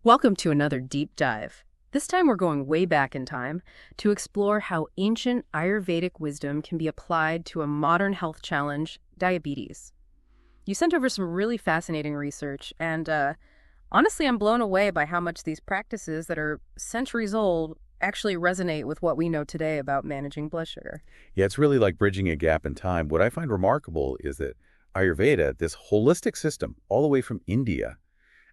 Welcome to another deep dive. This time we're going way back in time to explore how ancient Ayurvedic wisdom can be applied to a modern health challenge, diabetes. You sent over some really fascinating research, and honestly, I'm blown away by how much these practices that are centuries old actually resonate with what we know today about managing blood sugar. Yeah, it's really like bridging a gap in time. What I find remarkable is that Ayurveda, this holistic system, all the way from India,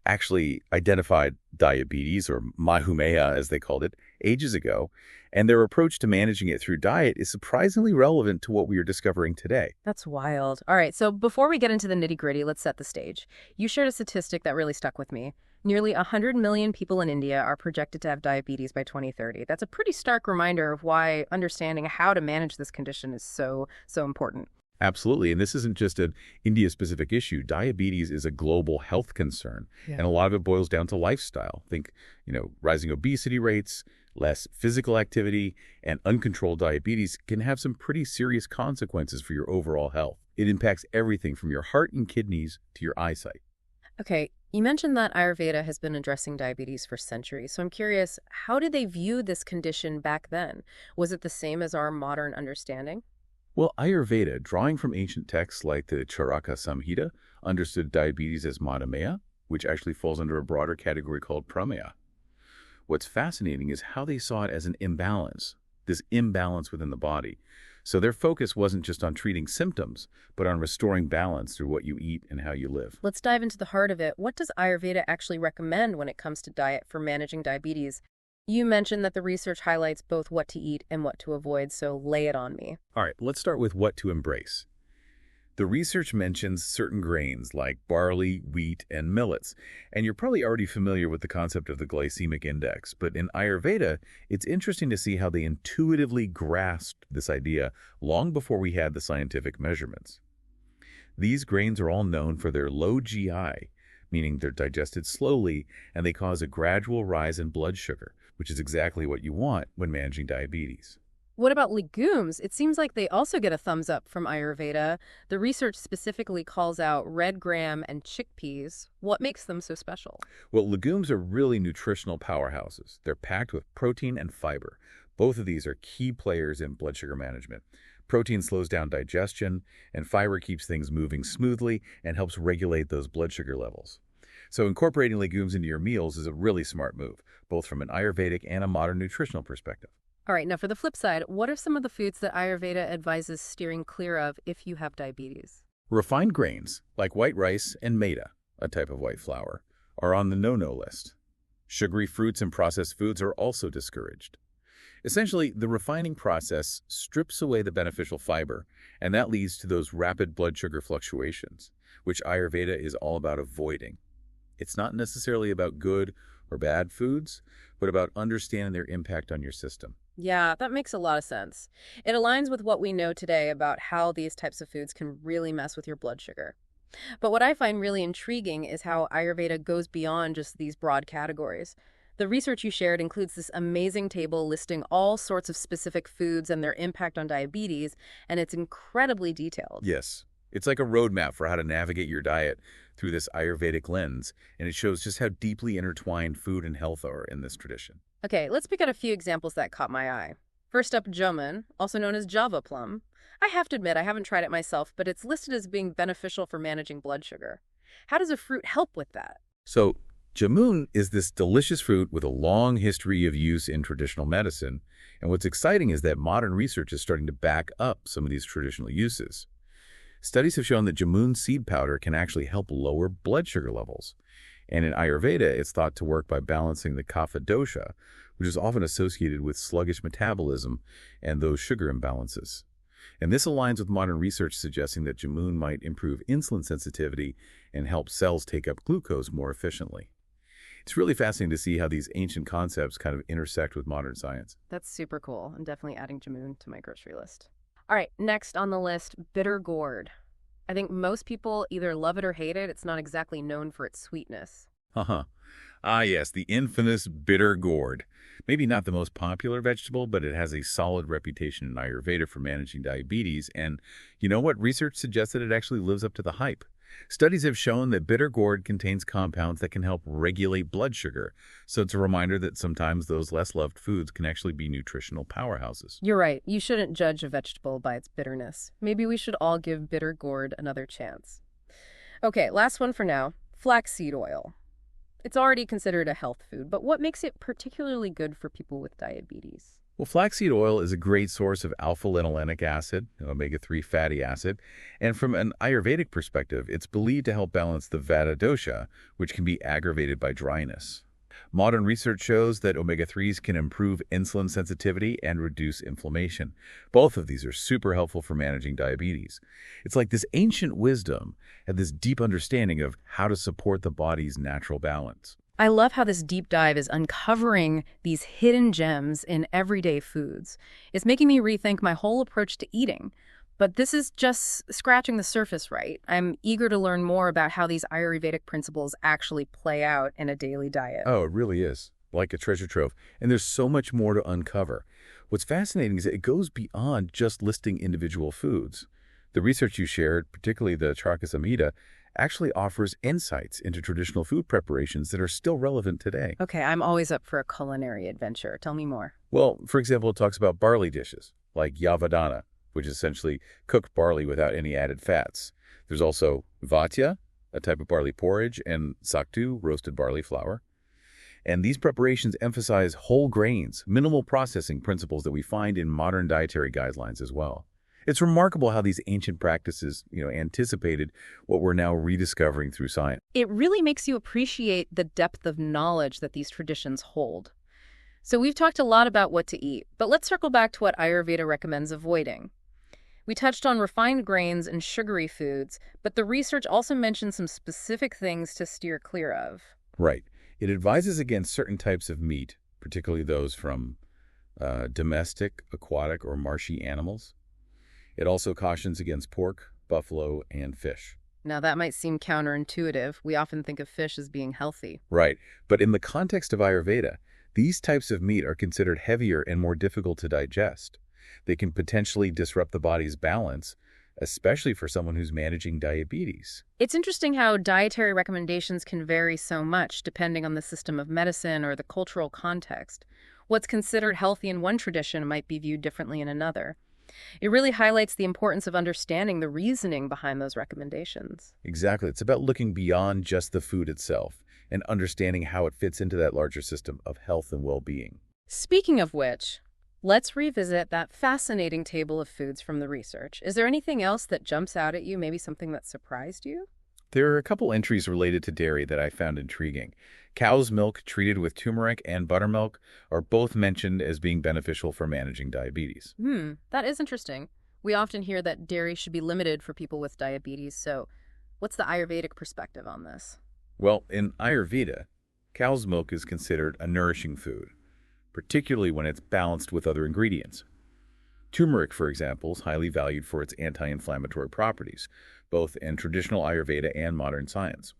actually identified diabetes, or Madhumeha as they called it, ages ago, and their approach to managing it through diet is surprisingly relevant to what we are discovering today. That's wild. All right, so before we get into the nitty-gritty, let's set the stage. You shared a statistic that really stuck with me. Nearly 100 million people in India are projected to have diabetes by 2030. That's a pretty stark reminder of why understanding how to manage this condition is so important. Absolutely, and this isn't just an India-specific issue. Diabetes is a global health concern, Yeah. and a lot of it boils down to lifestyle. Think, rising obesity rates, less physical activity, and uncontrolled diabetes can have some pretty serious consequences for your overall health. It impacts everything from your heart and kidneys to your eyesight. Okay, you mentioned that Ayurveda has been addressing diabetes for centuries, so I'm curious, how did they view this condition back then? Was it the same as our modern understanding? Well, Ayurveda, drawing from ancient texts like the Charaka Samhita, understood diabetes as Madhumeha, which actually falls under a broader category called Prameha. What's fascinating is how they saw it as an imbalance, this imbalance within the body. So their focus wasn't just on treating symptoms, but on restoring balance through what you eat and how you live. Let's dive into the heart of it. What does Ayurveda actually recommend when it comes to diet for managing diabetes? You mentioned that the research highlights both what to eat and what to avoid, so lay it on me. All right, let's start with what to embrace. The research mentions certain grains like barley, wheat, and millets, and you're probably already familiar with the concept of the glycemic index, but in Ayurveda, it's interesting to see how they intuitively grasped this idea long before we had the scientific measurements. These grains are all known for their low GI, meaning they're digested slowly and they cause a gradual rise in blood sugar, which is exactly what you want when managing diabetes. What about legumes? It seems like they also get a thumbs up from Ayurveda. The research specifically calls out red gram and chickpeas. What makes them so special? Well, legumes are really nutritional powerhouses. They're packed with protein and fiber. Both of these are key players in blood sugar management. Protein slows down digestion, and fiber keeps things moving smoothly and helps regulate those blood sugar levels. So incorporating legumes into your meals is a really smart move, both from an Ayurvedic and a modern nutritional perspective. All right, now for the flip side, what are some of the foods that Ayurveda advises steering clear of if you have diabetes? Refined grains, like white rice and maida, a type of white flour, are on the no-no list. Sugary fruits and processed foods are also discouraged. Essentially, the refining process strips away the beneficial fiber, and that leads to those rapid blood sugar fluctuations, which Ayurveda is all about avoiding. It's not necessarily about good or bad foods, but about understanding their impact on your system. Yeah, that makes a lot of sense. It aligns with what we know today about how these types of foods can really mess with your blood sugar. But what I find really intriguing is how Ayurveda goes beyond just these broad categories. The research you shared includes this amazing table listing all sorts of specific foods and their impact on diabetes, and it's incredibly detailed. Yes, it's like a roadmap for how to navigate your diet through this Ayurvedic lens, and it shows just how deeply intertwined food and health are in this tradition. Okay, let's pick out a few examples that caught my eye. First up, jamun, also known as Java plum. I have to admit I haven't tried it myself, but it's listed as being beneficial for managing blood sugar. How does a fruit help with that? So, jamun is this delicious fruit with a long history of use in traditional medicine, and what's exciting is that modern research is starting to back up some of these traditional uses. Studies have shown that jamun seed powder can actually help lower blood sugar levels. And in Ayurveda, it's thought to work by balancing the kapha dosha, which is often associated with sluggish metabolism and those sugar imbalances. And this aligns with modern research suggesting that jamun might improve insulin sensitivity and help cells take up glucose more efficiently. It's really fascinating to see how these ancient concepts kind of intersect with modern science. That's super cool. I'm definitely adding jamun to my grocery list. All right, next on the list, bitter gourd. I think most people either love it or hate it. It's not exactly known for its sweetness. Ah, yes, the infamous bitter gourd. Maybe not the most popular vegetable, but it has a solid reputation in Ayurveda for managing diabetes. And you know what? Research suggests that it actually lives up to the hype. Studies have shown that bitter gourd contains compounds that can help regulate blood sugar, so it's a reminder that sometimes those less loved foods can actually be nutritional powerhouses. You're right. You shouldn't judge a vegetable by its bitterness. Maybe we should all give bitter gourd another chance. Okay, last one for now. Flaxseed oil. It's already considered a health food, but what makes it particularly good for people with diabetes? Well, flaxseed oil is a great source of alpha-linolenic acid, omega-3 fatty acid, and from an Ayurvedic perspective, it's believed to help balance the Vata dosha, which can be aggravated by dryness. Modern research shows that omega-3s can improve insulin sensitivity and reduce inflammation. Both of these are super helpful for managing diabetes. It's like this ancient wisdom and this deep understanding of how to support the body's natural balance. I love how this deep dive is uncovering these hidden gems in everyday foods. It's making me rethink my whole approach to eating. But this is just scratching the surface, right? I'm eager to learn more about how these Ayurvedic principles actually play out in a daily diet. Oh, it really is. Like a treasure trove. And there's so much more to uncover. What's fascinating is that it goes beyond just listing individual foods. The research you shared, particularly the Charka Samhita, actually offers insights into traditional food preparations that are still relevant today. Okay, I'm always up for a culinary adventure. Tell me more. Well, for example, it talks about barley dishes, like yavadana, which is essentially cooked barley without any added fats. There's also vatya, a type of barley porridge, and saktu, roasted barley flour. And these preparations emphasize whole grains, minimal processing principles that we find in modern dietary guidelines as well. It's remarkable how these ancient practices, anticipated what we're now rediscovering through science. It really makes you appreciate the depth of knowledge that these traditions hold. So we've talked a lot about what to eat, but let's circle back to what Ayurveda recommends avoiding. We touched on refined grains and sugary foods, but the research also mentions some specific things to steer clear of. Right. It advises against certain types of meat, particularly those from domestic, aquatic, or marshy animals. It also cautions against pork, buffalo, and fish. Now, that might seem counterintuitive. We often think of fish as being healthy. Right. But in the context of Ayurveda, these types of meat are considered heavier and more difficult to digest. They can potentially disrupt the body's balance, especially for someone who's managing diabetes. It's interesting how dietary recommendations can vary so much depending on the system of medicine or the cultural context. What's considered healthy in one tradition might be viewed differently in another. It really highlights the importance of understanding the reasoning behind those recommendations. Exactly. It's about looking beyond just the food itself and understanding how it fits into that larger system of health and well-being. Speaking of which, let's revisit that fascinating table of foods from the research. Is there anything else that jumps out at you, maybe something that surprised you? There are a couple entries related to dairy that I found intriguing. Cow's milk treated with turmeric and buttermilk are both mentioned as being beneficial for managing diabetes. That is interesting. We often hear that dairy should be limited for people with diabetes, so what's the Ayurvedic perspective on this? Well, in Ayurveda, cow's milk is considered a nourishing food, particularly when it's balanced with other ingredients. Turmeric, for example, is highly valued for its anti-inflammatory properties, both in traditional Ayurveda and modern science.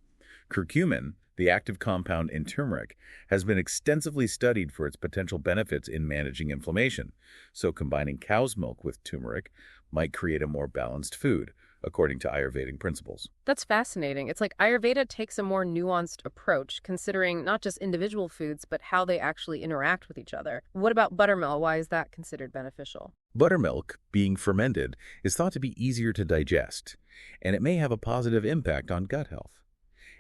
Curcumin, the active compound in turmeric, has been extensively studied for its potential benefits in managing inflammation, so combining cow's milk with turmeric might create a more balanced food, according to Ayurvedic principles. That's fascinating. It's like Ayurveda takes a more nuanced approach, considering not just individual foods, but how they actually interact with each other. What about buttermilk? Why is that considered beneficial? Buttermilk, being fermented, is thought to be easier to digest, and it may have a positive impact on gut health.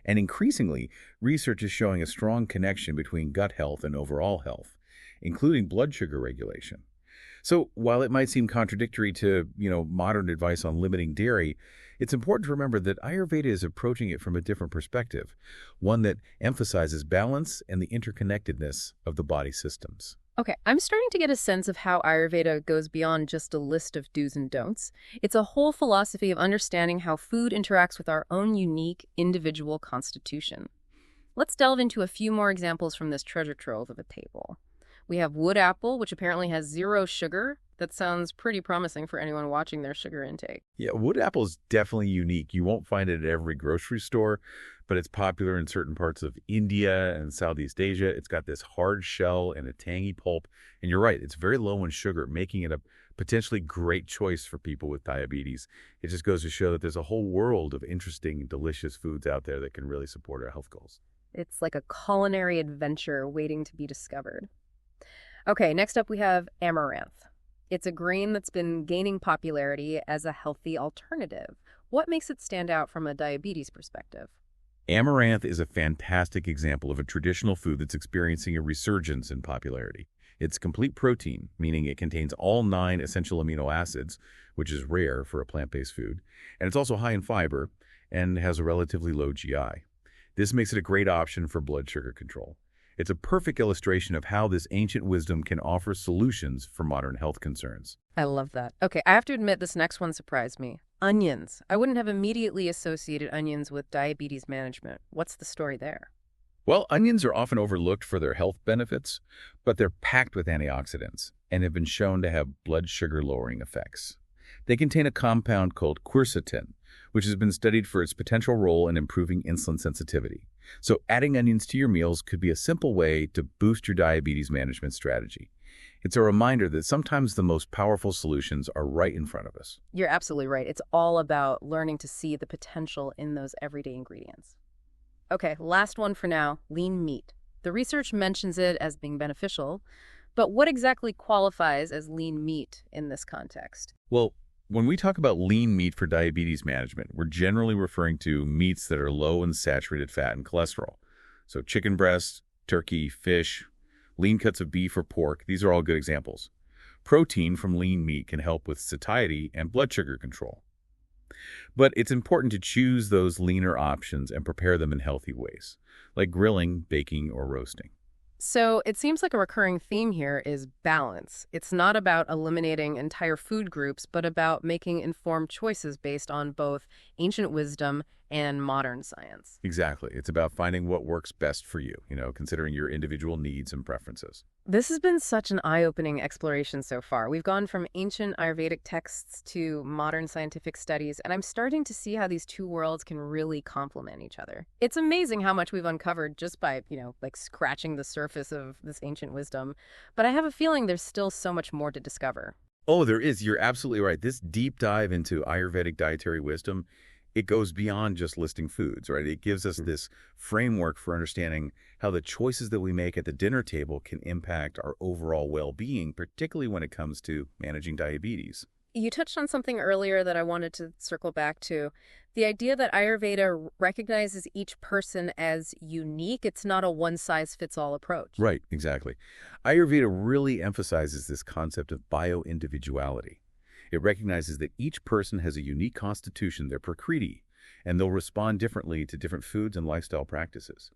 And increasingly, research is showing a strong connection between gut health and overall health, including blood sugar regulation. So while it might seem contradictory to, modern advice on limiting dairy, it's important to remember that Ayurveda is approaching it from a different perspective, one that emphasizes balance and the interconnectedness of the body systems. Okay, I'm starting to get a sense of how Ayurveda goes beyond just a list of do's and don'ts. It's a whole philosophy of understanding how food interacts with our own unique individual constitution. Let's delve into a few more examples from this treasure trove of a table. We have wood apple, which apparently has 0 sugar, That sounds pretty promising for anyone watching their sugar intake. Yeah, wood apple is definitely unique. You won't find it at every grocery store, but it's popular in certain parts of India and Southeast Asia. It's got this hard shell and a tangy pulp. And you're right, it's very low in sugar, making it a potentially great choice for people with diabetes. It just goes to show that there's a whole world of interesting, delicious foods out there that can really support our health goals. It's like a culinary adventure waiting to be discovered. Okay, next up we have amaranth. It's a grain that's been gaining popularity as a healthy alternative. What makes it stand out from a diabetes perspective? Amaranth is a fantastic example of a traditional food that's experiencing a resurgence in popularity. It's complete protein, meaning it contains all 9 essential amino acids, which is rare for a plant-based food, and it's also high in fiber and has a relatively low GI. This makes it a great option for blood sugar control. It's a perfect illustration of how this ancient wisdom can offer solutions for modern health concerns. I love that. Okay, I have to admit this next one surprised me. Onions. I wouldn't have immediately associated onions with diabetes management. What's the story there? Well, onions are often overlooked for their health benefits, but they're packed with antioxidants and have been shown to have blood sugar lowering effects. They contain a compound called quercetin, which has been studied for its potential role in improving insulin sensitivity. So adding onions to your meals could be a simple way to boost your diabetes management strategy. It's a reminder that sometimes the most powerful solutions are right in front of us. You're absolutely right. It's all about learning to see the potential in those everyday ingredients. Okay, last one for now, lean meat. The research mentions it as being beneficial, but what exactly qualifies as lean meat in this context? Well, when we talk about lean meat for diabetes management, we're generally referring to meats that are low in saturated fat and cholesterol. So chicken breast, turkey, fish, lean cuts of beef or pork, these are all good examples. Protein from lean meat can help with satiety and blood sugar control. But it's important to choose those leaner options and prepare them in healthy ways, like grilling, baking, or roasting. So it seems like a recurring theme here is balance. It's not about eliminating entire food groups, but about making informed choices based on both ancient wisdom and modern science. Exactly. It's about finding what works best for you, considering your individual needs and preferences. This has been such an eye-opening exploration so far. We've gone from ancient Ayurvedic texts to modern scientific studies, and I'm starting to see how these two worlds can really complement each other. It's amazing how much we've uncovered just by, like scratching the surface of this ancient wisdom, but I have a feeling there's still so much more to discover. Oh, there is. You're absolutely right. This deep dive into Ayurvedic dietary wisdom, it goes beyond just listing foods, right? It gives us this framework for understanding how the choices that we make at the dinner table can impact our overall well-being, particularly when it comes to managing diabetes. You touched on something earlier that I wanted to circle back to. The idea that Ayurveda recognizes each person as unique. It's not a one-size-fits-all approach. Right, exactly. Ayurveda really emphasizes this concept of bio-individuality. It recognizes that each person has a unique constitution, their prakriti, and they'll respond differently to different foods and lifestyle practices.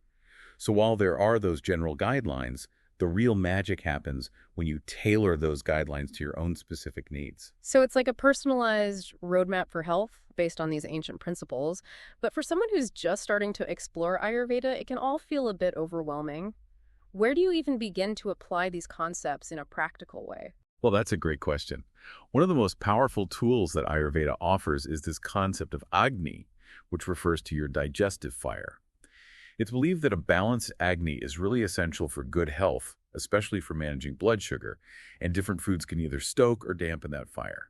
So while there are those general guidelines, the real magic happens when you tailor those guidelines to your own specific needs. So it's like a personalized roadmap for health based on these ancient principles. But for someone who's just starting to explore Ayurveda, it can all feel a bit overwhelming. Where do you even begin to apply these concepts in a practical way? Well, that's a great question. One of the most powerful tools that Ayurveda offers is this concept of Agni, which refers to your digestive fire. It's believed that a balanced Agni is really essential for good health, especially for managing blood sugar, and different foods can either stoke or dampen that fire.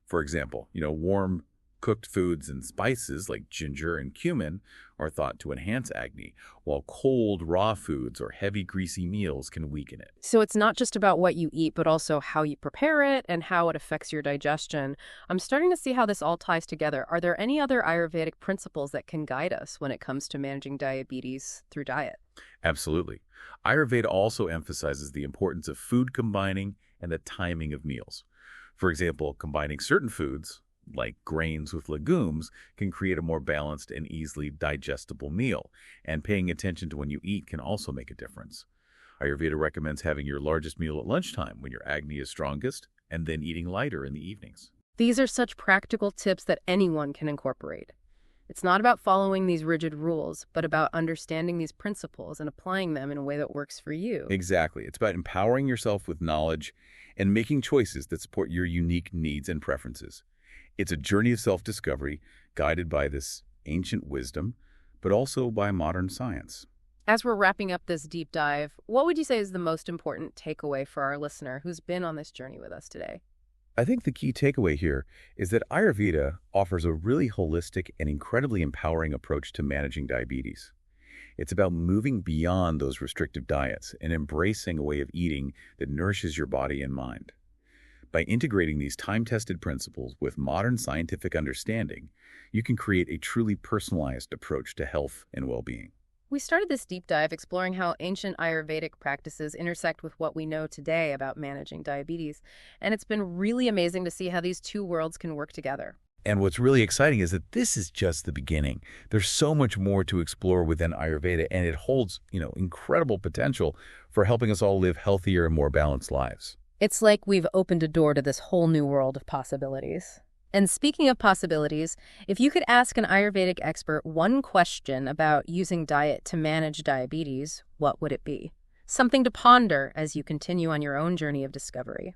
For example, warm cooked foods and spices like ginger and cumin are thought to enhance Agni, while cold, raw foods or heavy, greasy meals can weaken it. So it's not just about what you eat, but also how you prepare it and how it affects your digestion. I'm starting to see how this all ties together. Are there any other Ayurvedic principles that can guide us when it comes to managing diabetes through diet? Absolutely. Ayurveda also emphasizes the importance of food combining and the timing of meals. For example, combining certain foods, like grains with legumes, can create a more balanced and easily digestible meal, and paying attention to when you eat can also make a difference. Ayurveda recommends having your largest meal at lunchtime when your Agni is strongest, and then eating lighter in the evenings. These are such practical tips that anyone can incorporate. It's not about following these rigid rules, but about understanding these principles and applying them in a way that works for you. Exactly. It's about empowering yourself with knowledge and making choices that support your unique needs and preferences. It's a journey of self-discovery guided by this ancient wisdom, but also by modern science. As we're wrapping up this deep dive, what would you say is the most important takeaway for our listener who's been on this journey with us today? I think the key takeaway here is that Ayurveda offers a really holistic and incredibly empowering approach to managing diabetes. It's about moving beyond those restrictive diets and embracing a way of eating that nourishes your body and mind. By integrating these time-tested principles with modern scientific understanding, you can create a truly personalized approach to health and well-being. We started this deep dive exploring how ancient Ayurvedic practices intersect with what we know today about managing diabetes, and it's been really amazing to see how these two worlds can work together. And what's really exciting is that this is just the beginning. There's so much more to explore within Ayurveda, and it holds, incredible potential for helping us all live healthier and more balanced lives. It's like we've opened a door to this whole new world of possibilities. And speaking of possibilities, if you could ask an Ayurvedic expert one question about using diet to manage diabetes, what would it be? Something to ponder as you continue on your own journey of discovery.